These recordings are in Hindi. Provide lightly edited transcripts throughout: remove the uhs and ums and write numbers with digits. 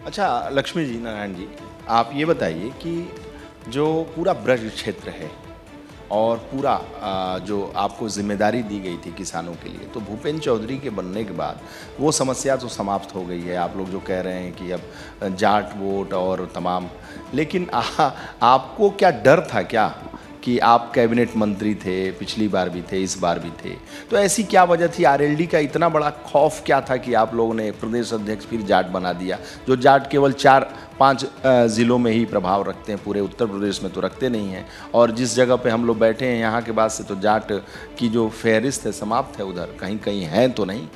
अच्छा लक्ष्मी जी, नारायण जी, आप ये बताइए कि जो पूरा ब्रज क्षेत्र है और पूरा जो आपको जिम्मेदारी दी गई थी किसानों के लिए, तो भूपेंद्र चौधरी के बनने के बाद वो समस्या तो समाप्त हो गई है। आप लोग जो कह रहे हैं कि अब जाट वोट और तमाम, लेकिन आपको क्या डर था क्या कि आप कैबिनेट मंत्री थे, पिछली बार भी थे, इस बार भी थे, तो ऐसी क्या वजह थी? आरएलडी का इतना बड़ा खौफ क्या था कि आप लोगों ने प्रदेश अध्यक्ष फिर जाट बना दिया? जो जाट केवल 4-5 ज़िलों में ही प्रभाव रखते हैं, पूरे उत्तर प्रदेश में तो रखते नहीं हैं। और जिस जगह पे हम लोग बैठे हैं यहाँ के बाद से तो जाट की जो फहरिस्त है समाप्त है, उधर कहीं कहीं है तो नहीं?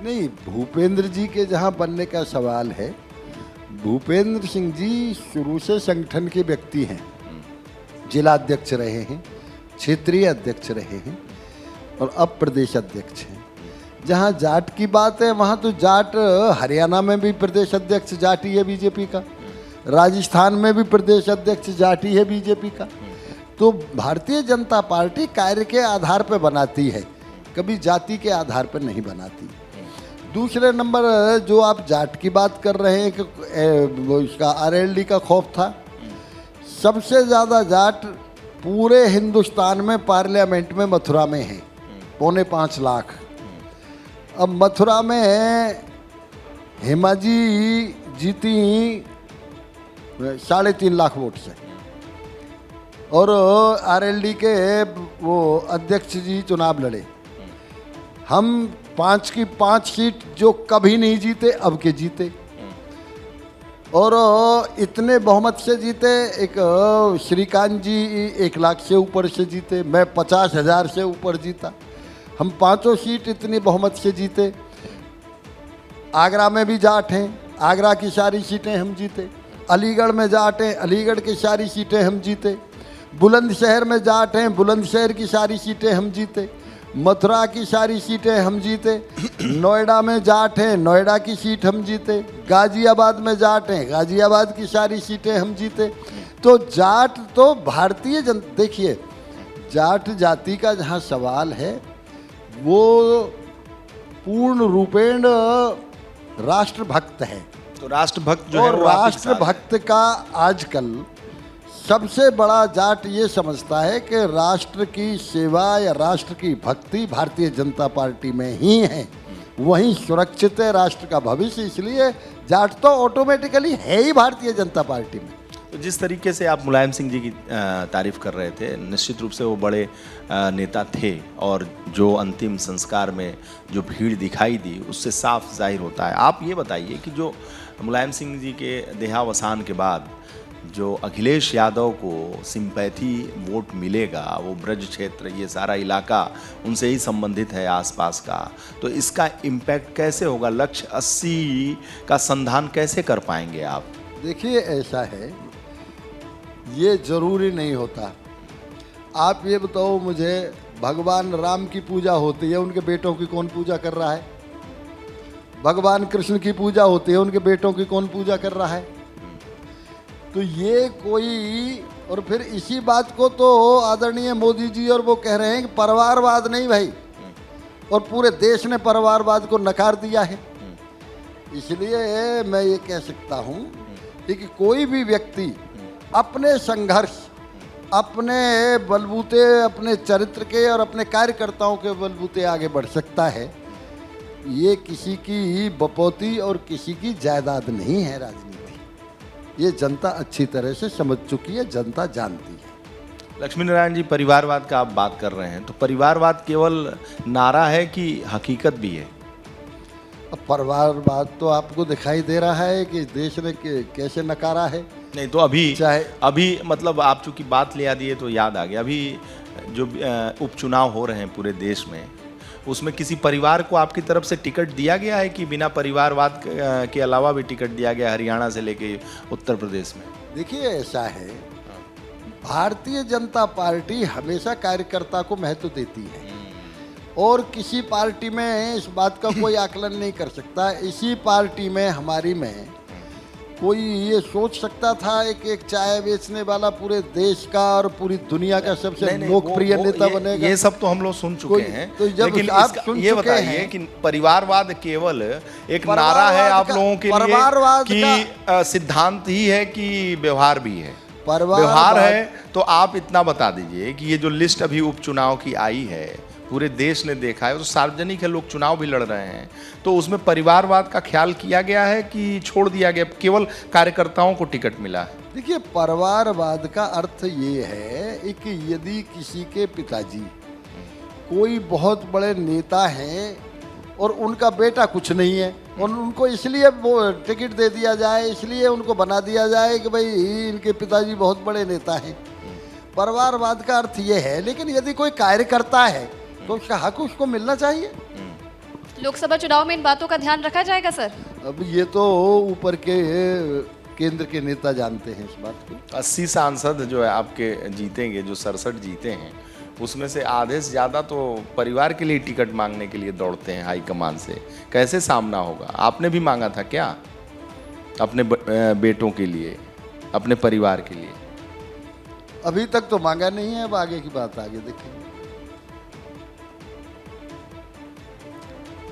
नहीं, भूपेंद्र जी के जहाँ बनने का सवाल है, भूपेंद्र सिंह जी शुरू से संगठन के व्यक्ति हैं। जिला अध्यक्ष रहे हैं, क्षेत्रीय अध्यक्ष रहे हैं और अब प्रदेश अध्यक्ष हैं। जहाँ जाट की बात है वहाँ तो जाट, हरियाणा में भी प्रदेश अध्यक्ष जाट ही है बीजेपी का, राजस्थान में भी प्रदेश अध्यक्ष जाट ही है बीजेपी का। तो भारतीय जनता पार्टी कार्य के आधार पर बनाती है, कभी जाति के आधार पर नहीं बनाती। दूसरे नंबर, जो आप जाट की बात कर रहे हैं कि वो इसका आरएलडी का खौफ था, सबसे ज़्यादा जाट पूरे हिंदुस्तान में पार्लियामेंट में मथुरा में है, 4.25 लाख। अब मथुरा में हेमा जी जीती 3.5 लाख वोट से और आरएलडी के वो अध्यक्ष जी चुनाव लड़े। हम 5 की 5 सीट जो कभी नहीं जीते अब के जीते और इतने बहुमत से जीते। एक श्रीकांत जी 1 लाख से ऊपर से जीते, मैं 50,000 से ऊपर जीता। हम 5 सीट इतनी बहुमत से जीते। आगरा में भी जाट हैं, आगरा की सारी सीटें हम जीते। अलीगढ़ में जाट हैं, अलीगढ़ की सारी सीटें हम जीते। बुलंदशहर में जाट हैं, बुलंदशहर की सारी सीटें हम जीते। मथुरा की सारी सीटें हम जीते। नोएडा में जाट हैं, नोएडा की सीट हम जीते। गाजियाबाद में जाट हैं, गाजियाबाद की सारी सीटें हम जीते। तो जाट तो भारतीय देखिए, जाट जाति का जहाँ सवाल है वो पूर्ण रूपेण राष्ट्रभक्त है। तो राष्ट्रभक्त जो है और वो आपके साथ है। राष्ट्रभक्त का आजकल सबसे बड़ा जाट ये समझता है कि राष्ट्र की सेवा या राष्ट्र की भक्ति भारतीय जनता पार्टी में ही है, वहीं सुरक्षित है राष्ट्र का भविष्य। इसलिए जाट तो ऑटोमेटिकली है ही भारतीय जनता पार्टी में। तो जिस तरीके से आप मुलायम सिंह जी की तारीफ कर रहे थे, निश्चित रूप से वो बड़े नेता थे और जो अंतिम संस्कार में जो भीड़ दिखाई दी उससे साफ जाहिर होता है। आप ये बताइए कि जो मुलायम सिंह जी के देहावसान के बाद जो अखिलेश यादव को सिंपैथी वोट मिलेगा, वो ब्रज क्षेत्र, ये सारा इलाका उनसे ही संबंधित है आसपास का, तो इसका इम्पैक्ट कैसे होगा? लक्ष्य 80 का संधान कैसे कर पाएंगे आप? देखिए, ऐसा है, ये जरूरी नहीं होता। आप ये बताओ मुझे, भगवान राम की पूजा होती है, उनके बेटों की कौन पूजा कर रहा है? भगवान कृष्ण की पूजा होती है, उनके बेटों की कौन पूजा कर रहा है? तो ये कोई, और फिर इसी बात को तो आदरणीय मोदी जी और वो कह रहे हैं कि परिवारवाद नहीं भाई, और पूरे देश ने परिवारवाद को नकार दिया है। इसलिए मैं ये कह सकता हूँ कि कोई भी व्यक्ति अपने संघर्ष, अपने बलबूते, अपने चरित्र के और अपने कार्यकर्ताओं के बलबूते आगे बढ़ सकता है। ये किसी की बपौती और किसी की जायदाद नहीं है राजनीति। ये जनता अच्छी तरह से समझ चुकी है, जनता जानती है। लक्ष्मी नारायण जी, परिवारवाद का आप बात कर रहे हैं, तो परिवारवाद केवल नारा है कि हकीकत भी है? अब परिवारवाद तो आपको दिखाई दे रहा है कि देश ने कैसे नकारा है। नहीं तो अभी मतलब आप चूंकि बात ले आ दिए तो याद आ गया, अभी जो उपचुनाव हो रहे हैं पूरे देश में, उसमें किसी परिवार को आपकी तरफ से टिकट दिया गया है कि बिना परिवारवाद के अलावा भी टिकट दिया गया हरियाणा से लेके उत्तर प्रदेश में? देखिए, ऐसा है, भारतीय जनता पार्टी हमेशा कार्यकर्ता को महत्व देती है और किसी पार्टी में इस बात का कोई आकलन नहीं कर सकता। इसी पार्टी में हमारी में कोई ये सोच सकता था एक चाय बेचने वाला पूरे देश का और पूरी दुनिया का सबसे नहीं, नहीं, लोकप्रिय नेता बनेगा? ये सब तो हम लोग सुन चुके हैं। तो जब लेकिन आप सुन ये चुके बताइए हैं, कि परिवारवाद केवल एक नारा है आप लोगों के लिए परिवारवाद कि सिद्धांत ही है कि व्यवहार भी है? परिवारवाद व्यवहार है तो आप इतना बता दीजिए कि ये जो लिस्ट अभी उपचुनाव की आई है, पूरे देश ने देखा है, तो सार्वजनिक है, लोग चुनाव भी लड़ रहे हैं, तो उसमें परिवारवाद का ख्याल किया गया है कि छोड़ दिया गया, केवल कार्यकर्ताओं को टिकट मिला है? देखिए, परिवारवाद का अर्थ ये है कि यदि किसी के पिताजी कोई बहुत बड़े नेता हैं और उनका बेटा कुछ नहीं है और उनको इसलिए वो टिकट दे दिया जाए, इसलिए उनको बना दिया जाए कि भाई इनके पिताजी बहुत बड़े नेता हैं, परिवारवाद का अर्थ ये है। लेकिन यदि कोई कार्यकर्ता है तो उसका हक उसको मिलना चाहिए। लोकसभा चुनाव में इन बातों का ध्यान रखा जाएगा सर? अब ये तो ऊपर के केंद्र के नेता जानते हैं इस बात को। 80 सांसद जो है आपके जीतेंगे, जो 67 जीते हैं, उसमें से आधे से ज़्यादा तो परिवार के लिए टिकट मांगने के लिए दौड़ते हैं हाईकमान से। कैसे सामना होगा? आपने भी मांगा था क्या अपने बेटों के लिए, अपने परिवार के लिए? अभी तक तो मांगा नहीं है, अब आगे की बात आगे देखेंगे।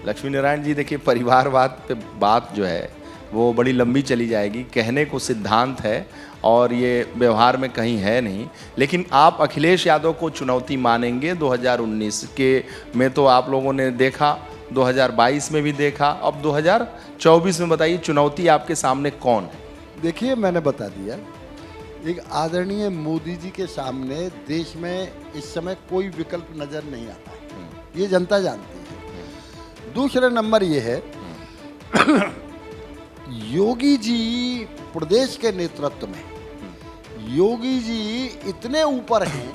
लक्ष्मी नारायण जी, देखिए, परिवारवाद पे बात जो है वो बड़ी लंबी चली जाएगी। कहने को सिद्धांत है और ये व्यवहार में कहीं है नहीं, लेकिन आप अखिलेश यादव को चुनौती मानेंगे 2019 के में? तो आप लोगों ने देखा, 2022 में भी देखा, अब 2024 में बताइए चुनौती आपके सामने कौन है? देखिए, मैंने बता दिया, एक आदरणीय मोदी जी के सामने देश में इस समय कोई विकल्प नजर नहीं आता है, ये जनता जानती है। दूसरा नंबर ये है, योगी जी प्रदेश के नेतृत्व में योगी जी इतने ऊपर हैं,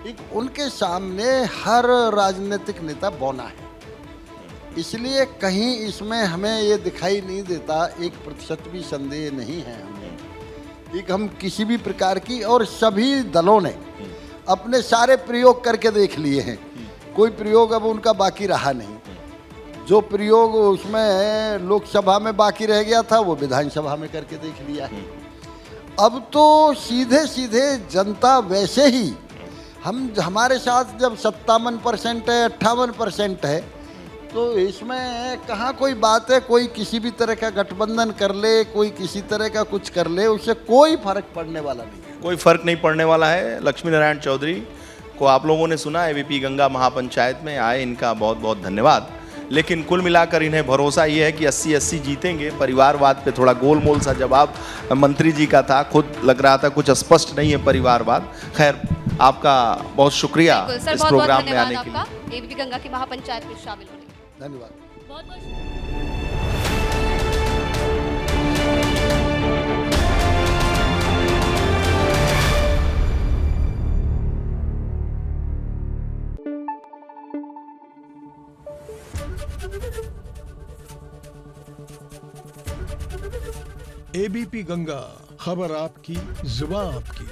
एक उनके सामने हर राजनीतिक नेता बौना है। इसलिए कहीं इसमें हमें ये दिखाई नहीं देता, 1% भी संदेह नहीं है हमें, एक हम किसी भी प्रकार की, और सभी दलों ने अपने सारे प्रयोग करके देख लिए हैं, कोई प्रयोग अब उनका बाकी रहा नहीं। जो प्रयोग उसमें लोकसभा में बाकी रह गया था वो विधानसभा में करके देख लिया है। अब तो सीधे सीधे जनता वैसे ही हमारे साथ जब 57% है, 58% है, तो इसमें कहाँ कोई बात है, कोई किसी भी तरह का गठबंधन कर ले, कोई किसी तरह का कुछ कर ले, उससे कोई फर्क पड़ने वाला नहीं है। कोई फर्क नहीं पड़ने वाला है। लक्ष्मी नारायण चौधरी को आप लोगों ने सुना, एबीपी गंगा महापंचायत में आए, इनका बहुत बहुत धन्यवाद। लेकिन कुल मिलाकर इन्हें भरोसा ये है कि 80-80 जीतेंगे। परिवारवाद पे थोड़ा गोलमोल सा जवाब मंत्री जी का था, खुद लग रहा था कुछ स्पष्ट नहीं है परिवारवाद। खैर, आपका बहुत शुक्रिया इस प्रोग्राम में आने के लिए। एबीपी गंगा की महापंचायत में शामिल होने के लिए धन्यवाद। बहुत बहुत एबीपी गंगा, खबर आपकी, जुबान आपकी।